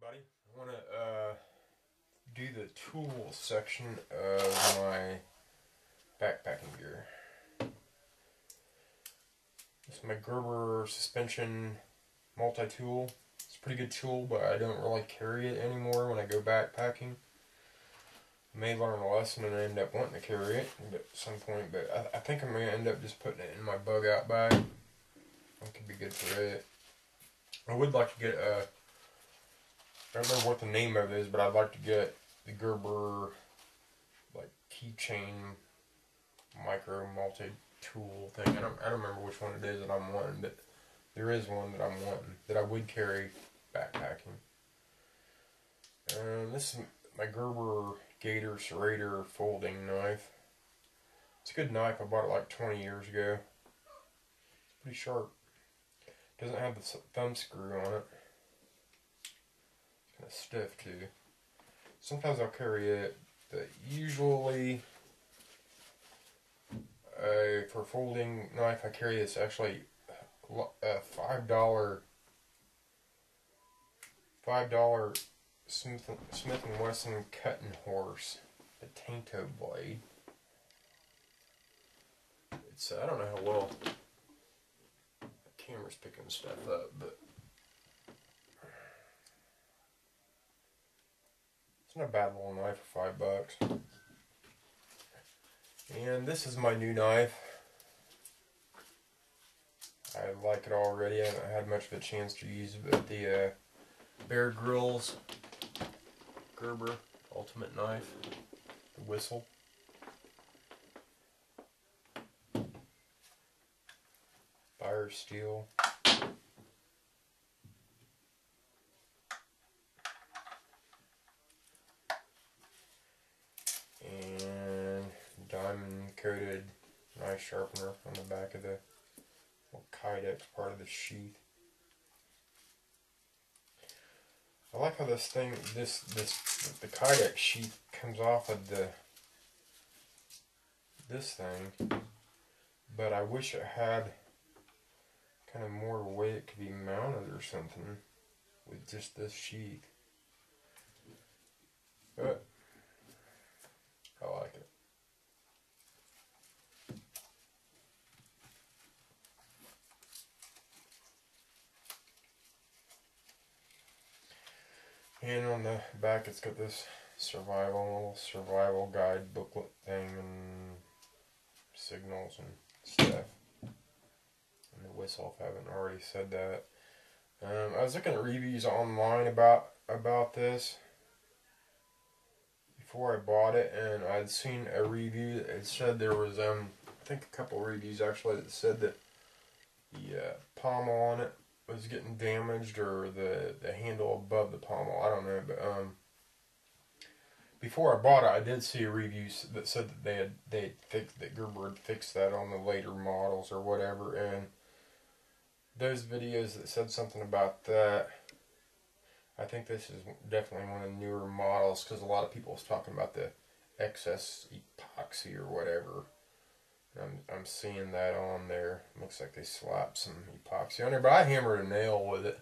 everybody. I want to do the tools section of my backpacking gear. This is my Gerber suspension multi-tool. It's a pretty good tool, but I don't really carry it anymore when I go backpacking. I may learn a lesson and end up wanting to carry it at some point, but I think I'm going to end up just putting it in my bug out bag. It could be good for it. I would like to get a, I don't remember what the name of it is, but I'd like to get the Gerber like keychain micro multi-tool thing. I don't remember which one it is that I'm wanting, but there is one that I'm wanting that I would carry backpacking. This is my Gerber Gator Serrator folding knife. It's a good knife. I bought it like 20 years ago. It's pretty sharp. Doesn't have the thumb screw on it. It's kind of stiff too. Sometimes I'll carry it, but usually for a folding knife I carry this actually $5 Smith & Wesson Cutting Horse, the Tanto blade. It's I don't know how well the camera's picking stuff up, but it's not a bad little knife for $5. And this is my new knife. I like it already. I haven't had much of a chance to use it, but the Bear Grylls Gerber Ultimate Knife, the whistle. Fire steel. And diamond coated knife sharpener on the back of the Kydex part of the sheath. I like how this thing, the Kydex sheath comes off of this thing, but I wish it had kind of more way it could be mounted or something with just this sheath. But I like it. And on the back it's got this survival guide booklet thing and signals and stuff. And the whistle, if I haven't already said that. I was looking at reviews online about this before I bought it, and I'd seen a review that said there was I think a couple of reviews actually that said that the pommel on it was getting damaged, or the handle above the pommel, I don't know, but before I bought it I did see a review that said that they fixed, that Gerber had fixed that on the later models or whatever, and those videos that said something about that, I think this is definitely one of the newer models, because a lot of people was talking about the excess epoxy or whatever. I'm seeing that on there. Looks like they slapped some epoxy on there, but I hammered a nail with it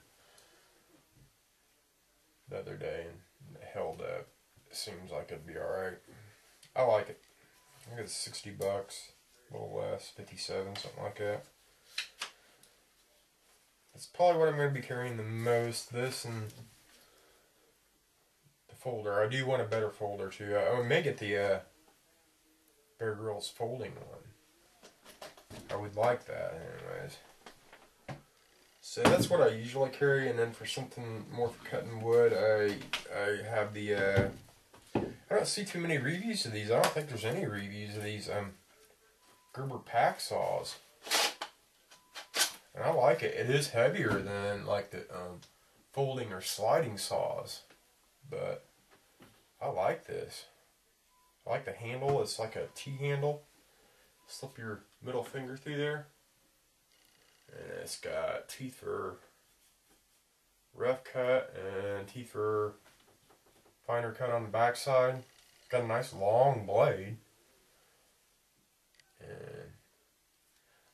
the other day and it held up. It seems like it'd be alright. I like it. I think it's $60, a little less, 57, something like that. That's probably what I'm going to be carrying the most. This and the folder. I do want a better folder too. I may get the Bear Grylls folding one. I would like that, anyways. So that's what I usually carry, and then for something more for cutting wood, I have the I don't see too many reviews of these. I don't think there's any reviews of these Gerber pack saws. And I like it. It is heavier than like the folding or sliding saws, but I like this. I like the handle. It's like a T-handle. Slip your middle finger through there, and it's got teeth for rough cut and teeth for finer cut on the back side. It's got a nice long blade, and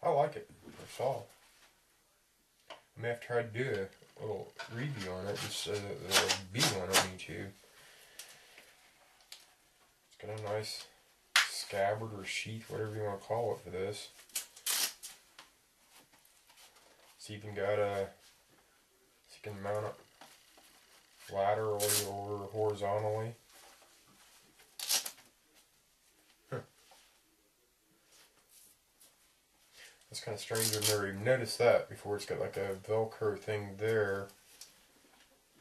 I like it for saw. I may have to try to do little review on it, just so that there'll be one on YouTube. It's got a nice scabbard or sheath, whatever you want to call it for this. It's even got a, so you can mount it laterally or horizontally. That's kind of strange. I've never even noticed that before. It's got like a Velcro thing there,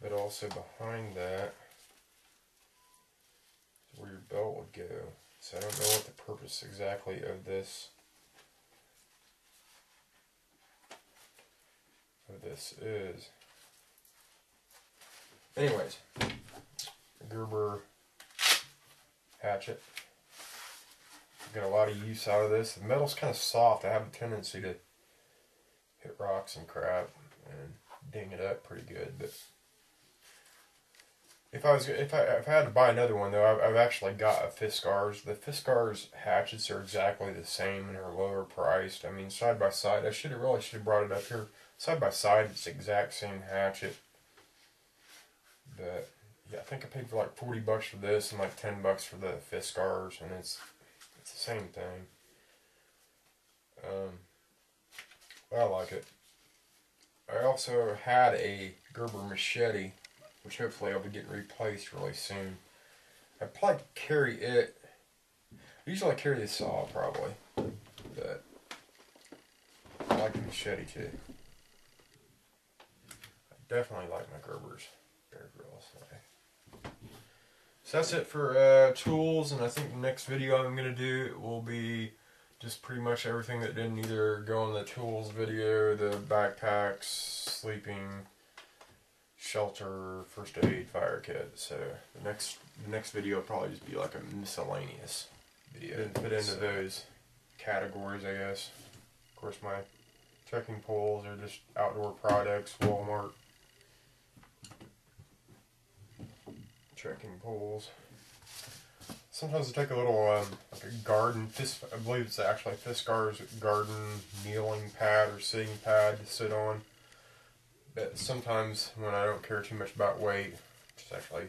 but also behind that is where your belt would go. So I don't know what the purpose exactly of this is. Anyways, Gerber hatchet. Get a lot of use out of this. The metal's kind of soft. I have a tendency to hit rocks and crap and ding it up pretty good. But if I had to buy another one though, I've actually got a Fiskars. The Fiskars hatchets are exactly the same and are lower priced. I mean, side by side, I really should have brought it up here. Side by side, it's the exact same hatchet. But yeah, I think I paid for like $40 for this and like $10 for the Fiskars, and it's the same thing. I like it. I also had a Gerber Machete, which hopefully I'll be getting replaced really soon. I'd probably carry it. Usually I carry the saw probably, but I like the Machete too. I definitely like my Gerbers. Bear Grylls. So that's it for tools, and I think the next video I'm going to do will be just pretty much everything that didn't either go in the tools video, the backpacks, sleeping, shelter, first aid, fire kit. So the next video will probably just be like a miscellaneous video. Didn't fit into those categories, I guess. Of course, my trekking poles are just outdoor products, Walmart. Trekking poles. Sometimes I take a little like a garden, I believe it's actually Fiskars garden kneeling pad or sitting pad to sit on. But sometimes when I don't care too much about weight, which is actually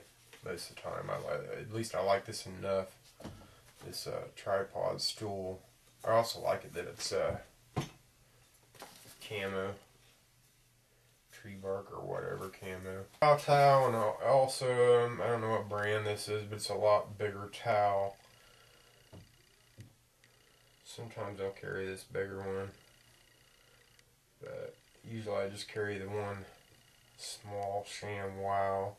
most of the time, at least I like this enough. This tripod stool. I also like it that it's camo. Tree bark or whatever camo. Towel, and also I don't know what brand this is, but it's a lot bigger towel. Sometimes I'll carry this bigger one, but usually I just carry the one small Sham Wow.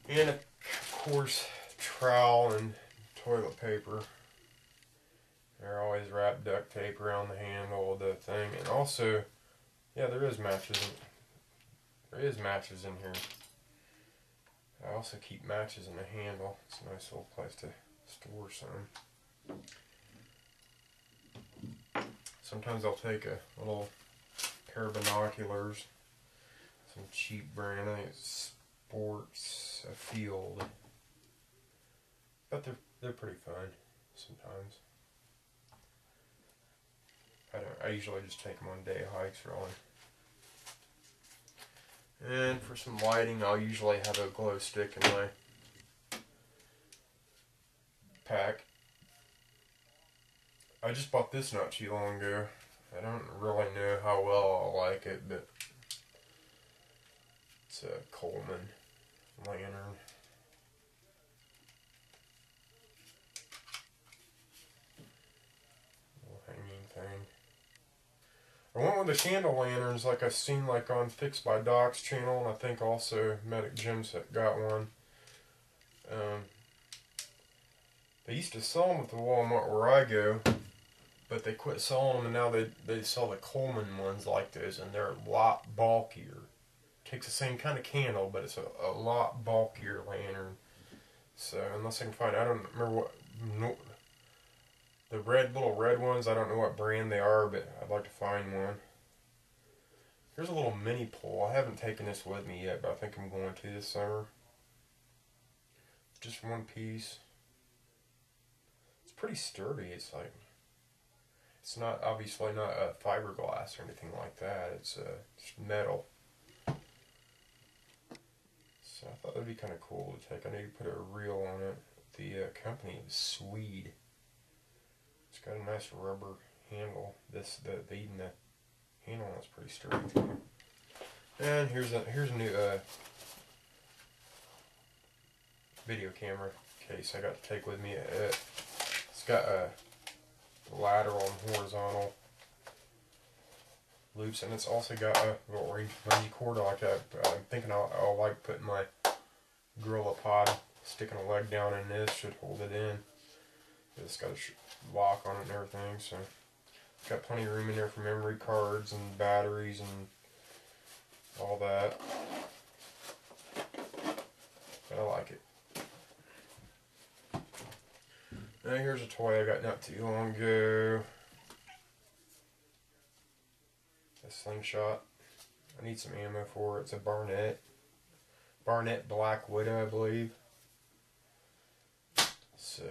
And of course trowel and toilet paper. They're always wrapped duct tape around the handle of the thing, and also, yeah, there is matches in here. I also keep matches in the handle. It's a nice little place to store some. Sometimes I'll take a little pair of binoculars, some cheap brand. I think it's Sports Field, but they're pretty fun sometimes. I usually just take them on day hikes, really. And for some lighting, I'll usually have a glow stick in my pack. I just bought this not too long ago. I don't really know how well I'll like it, but it's a Coleman Lantern. Little hanging thing. I went with the candle lanterns like I've seen like on Fixed by Doc's channel, and I think also Medic Jim's got one. They used to sell them at the Walmart where I go, but they quit selling them, and now they sell the Coleman ones like those, and they're a lot bulkier. Takes the same kind of candle, but it's a lot bulkier lantern. So unless I can find, I don't remember what, the little red ones, I don't know what brand they are, but I'd like to find one. Here's a little mini pole. I haven't taken this with me yet, but I think I'm going to this summer. Just one piece. It's pretty sturdy. It's like, It's not obviously not a fiberglass or anything like that. It's just metal. So I thought that'd be kind of cool to take. I need to put a reel on it. The company is Swede. It's got a nice rubber handle. The handle is pretty sturdy too. And here's a new video camera case I got to take with me. It's got a lateral and horizontal loops, and it's also got a little bungee cord. I like that. I'm thinking I'll like putting my Gorilla Pod, sticking a leg down in this should hold it in. It's got a lock on it and everything, so it's got plenty of room in there for memory cards and batteries and all that. But I like it. Now here's a toy I got not too long ago. A Slingshot. I need some ammo for it. It's a Barnett Black Widow, I believe. So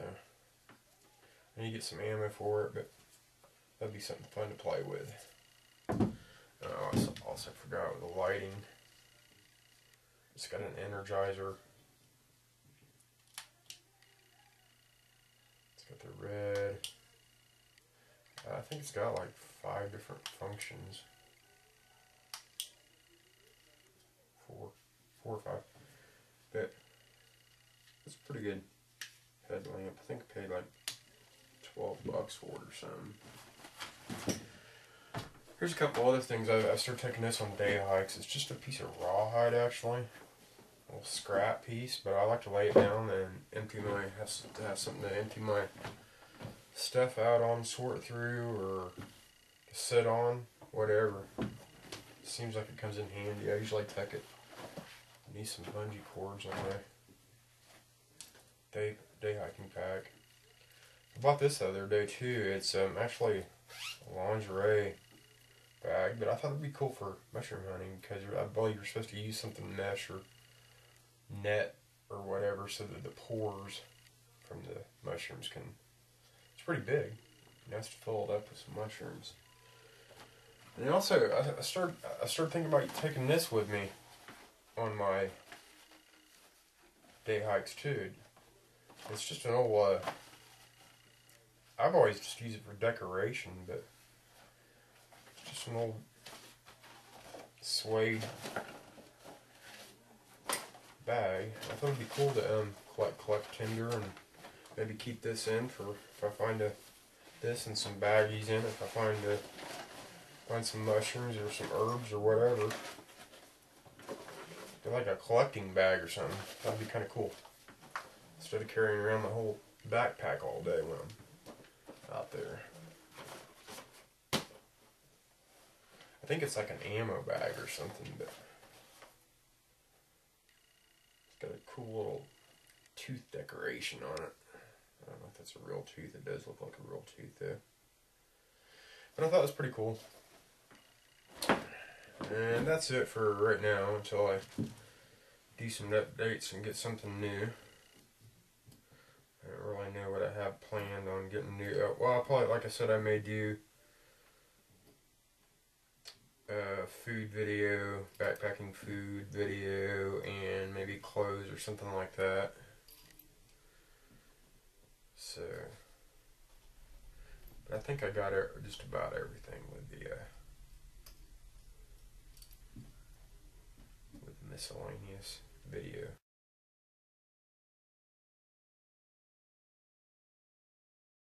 I need to get some ammo for it, but that'd be something fun to play with. I also forgot with the lighting. It's got an energizer. It's got the red. I think it's got like 5 different functions. 4 or 5. But it's a pretty good headlamp. I think I paid like $12 for it or something. Here's a couple other things. I started taking this on day hikes. It's just a piece of rawhide actually. A little scrap piece, but I like to lay it down and have something to empty my stuff out on, sort through, or to sit on, whatever. Seems like it comes in handy. I usually take it. I need some bungee cords on my day hiking pack. I bought this the other day too. It's actually a lingerie bag, but I thought it'd be cool for mushroom hunting because I believe you're supposed to use something mesh or net or whatever so that the pores from the mushrooms can. It's pretty big. Nice to fill it up with some mushrooms. And also, I started thinking about taking this with me on my day hikes too. It's just an old. I've always just used it for decoration, but it's just an old suede bag. I thought it'd be cool to collect tinder and maybe keep this in for if I find this and some baggies in. If I find some mushrooms or some herbs or whatever. They're like a collecting bag or something. That'd be kind of cool. Instead of carrying around the whole backpack all day when I'm out there. I think it's like an ammo bag or something, but it's got a cool little tooth decoration on it. I don't know if that's a real tooth. It does look like a real tooth though. But I thought it was pretty cool. And that's it for right now until I do some updates and get something new. I don't really know what I have planned on getting new. Well, I'll probably, like I said, I may do a food video, backpacking food video, and maybe clothes or something like that. So, but I think I got just about everything with the miscellaneous video.